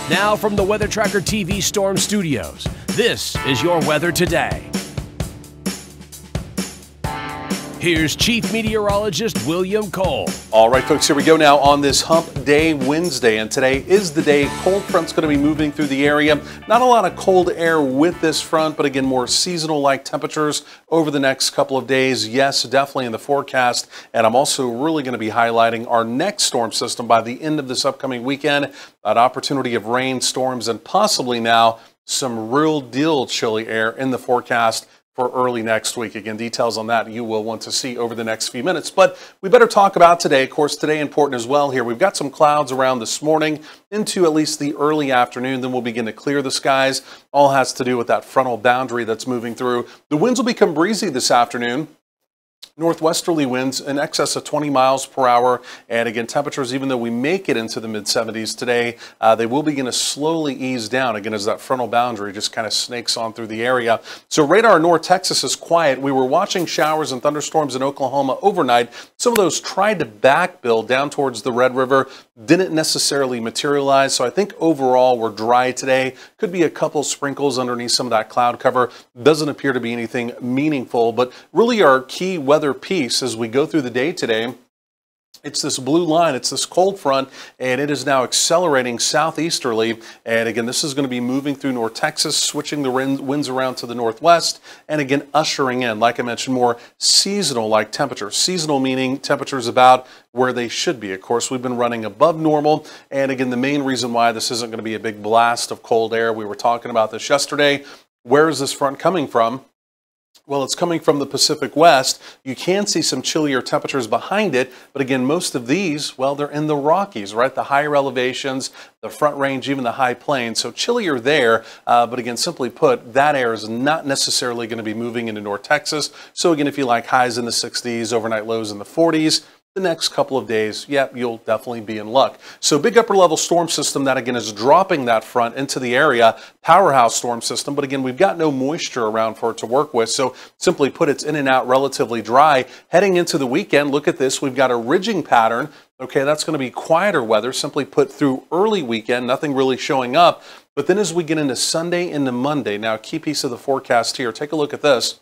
Now from the Weather Tracker TV Storm Studios, this is your weather today. Here's Chief Meteorologist William Cole. All right, folks, here we go now on this Hump Day Wednesday, and today is the day cold front's going to be moving through the area. Not a lot of cold air with this front, but again, more seasonal-like temperatures over the next couple of days. Yes, definitely in the forecast, and I'm also really going to be highlighting our next storm system by the end of this upcoming weekend. An opportunity of rain, storms, and possibly now some real deal chilly air in the forecast for early next week. Again, details on that you will want to see over the next few minutes. But we better talk about today. Of course, today important as well here. We've got some clouds around this morning into at least the early afternoon. Then we'll begin to clear the skies. All has to do with that frontal boundary that's moving through. The winds will become breezy this afternoon. Northwesterly winds in excess of 20 miles per hour. And again, temperatures, even though we make it into the mid-70s today, they will begin to slowly ease down again as that frontal boundary just kind of snakes on through the area. So radar in North Texas is quiet. We were watching showers and thunderstorms in Oklahoma overnight. Some of those tried to backbuild down towards the Red River, didn't necessarily materialize. So I think overall we're dry today. Could be a couple sprinkles underneath some of that cloud cover. Doesn't appear to be anything meaningful, but really our key weather piece as we go through the day today, it's this blue line, it's this cold front, and it is now accelerating southeasterly. And again, this is going to be moving through North Texas, switching the winds around to the northwest, and again, ushering in, like I mentioned, more seasonal-like temperatures. Seasonal meaning temperatures about where they should be. Of course, we've been running above normal, and again, the main reason why this isn't going to be a big blast of cold air, we were talking about this yesterday. Where is this front coming from? Well, it's coming from the Pacific West. You can see some chillier temperatures behind it, but again, most of these, well, they're in the Rockies, right? The higher elevations, the Front Range, even the high plains. So chillier there, but again, simply put, that air is not necessarily going to be moving into North Texas. So again, if you like highs in the 60s, overnight lows in the 40s, the next couple of days, yep, you'll definitely be in luck. So big upper level storm system that again is dropping that front into the area, powerhouse storm system, but again, we've got no moisture around for it to work with. So simply put, it's in and out relatively dry. Heading into the weekend, look at this, we've got a ridging pattern. Okay, that's going to be quieter weather, simply put through early weekend, nothing really showing up. But then as we get into Sunday into Monday, now a key piece of the forecast here, take a look at this.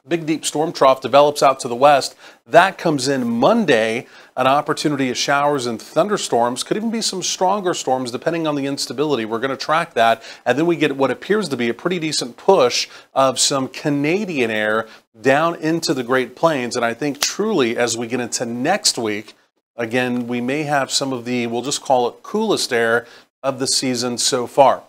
Big deep storm trough develops out to the west. That comes in Monday, an opportunity of showers and thunderstorms. Could even be some stronger storms depending on the instability. We're going to track that. And then we get what appears to be a pretty decent push of some Canadian air down into the Great Plains. And I think truly as we get into next week, again, we may have some of the, we'll just call it coolest air of the season so far.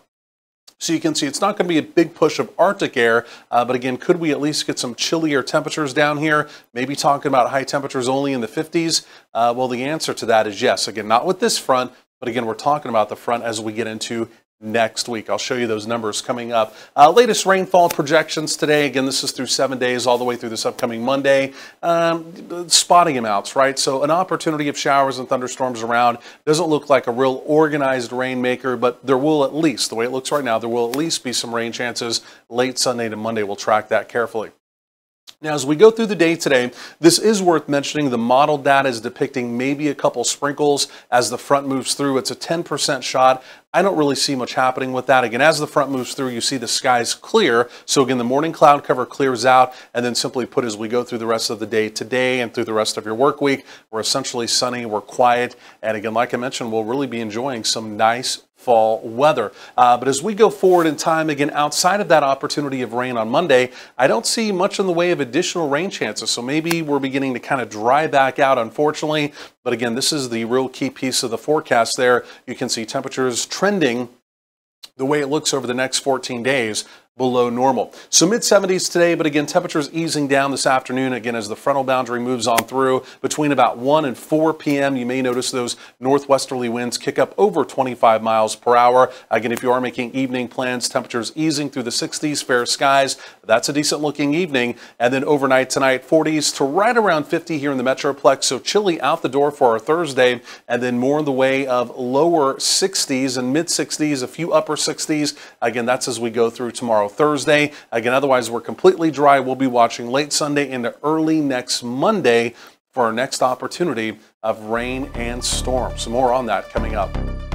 So you can see it's not going to be a big push of Arctic air, but again, could we at least get some chillier temperatures down here? Maybe talking about high temperatures only in the 50s? Well, the answer to that is yes. Again, not with this front, but again, we're talking about the front as we get into next week. I'll show you those numbers coming up. Latest rainfall projections today. Again, this is through 7 days all the way through this upcoming Monday. Spotting amounts, right? So an opportunity of showers and thunderstorms around. Doesn't look like a real organized rainmaker, but there will at least, the way it looks right now, there will at least be some rain chances late Sunday to Monday. We'll track that carefully. Now, as we go through the day today, this is worth mentioning. The model data is depicting maybe a couple sprinkles as the front moves through. It's a 10% shot. I don't really see much happening with that. Again, as the front moves through, you see the skies clear. So again, the morning cloud cover clears out, and then simply put, as we go through the rest of the day today and through the rest of your work week, we're essentially sunny, we're quiet, and again, like I mentioned, we'll really be enjoying some nice fall weather. But as we go forward in time, again, outside of that opportunity of rain on Monday, I don't see much in the way of additional rain chances. So maybe we're beginning to kind of dry back out, unfortunately. But again, this is the real key piece of the forecast there. You can see temperatures trending the way it looks over the next 14 days below normal. So mid-70s today, but again, temperatures easing down this afternoon, again, as the frontal boundary moves on through. Between about 1 and 4 p.m., you may notice those northwesterly winds kick up over 25 miles per hour. Again, if you are making evening plans, temperatures easing through the 60s, fair skies. That's a decent looking evening. And then overnight tonight, 40s to right around 50 here in the Metroplex. So chilly out the door for our Thursday, and then more in the way of lower 60s and mid 60s, a few upper 60s. Again, that's as we go through tomorrow, Thursday. Again, otherwise we're completely dry. We'll be watching late Sunday into early next Monday for our next opportunity of rain and storm. Some more on that coming up.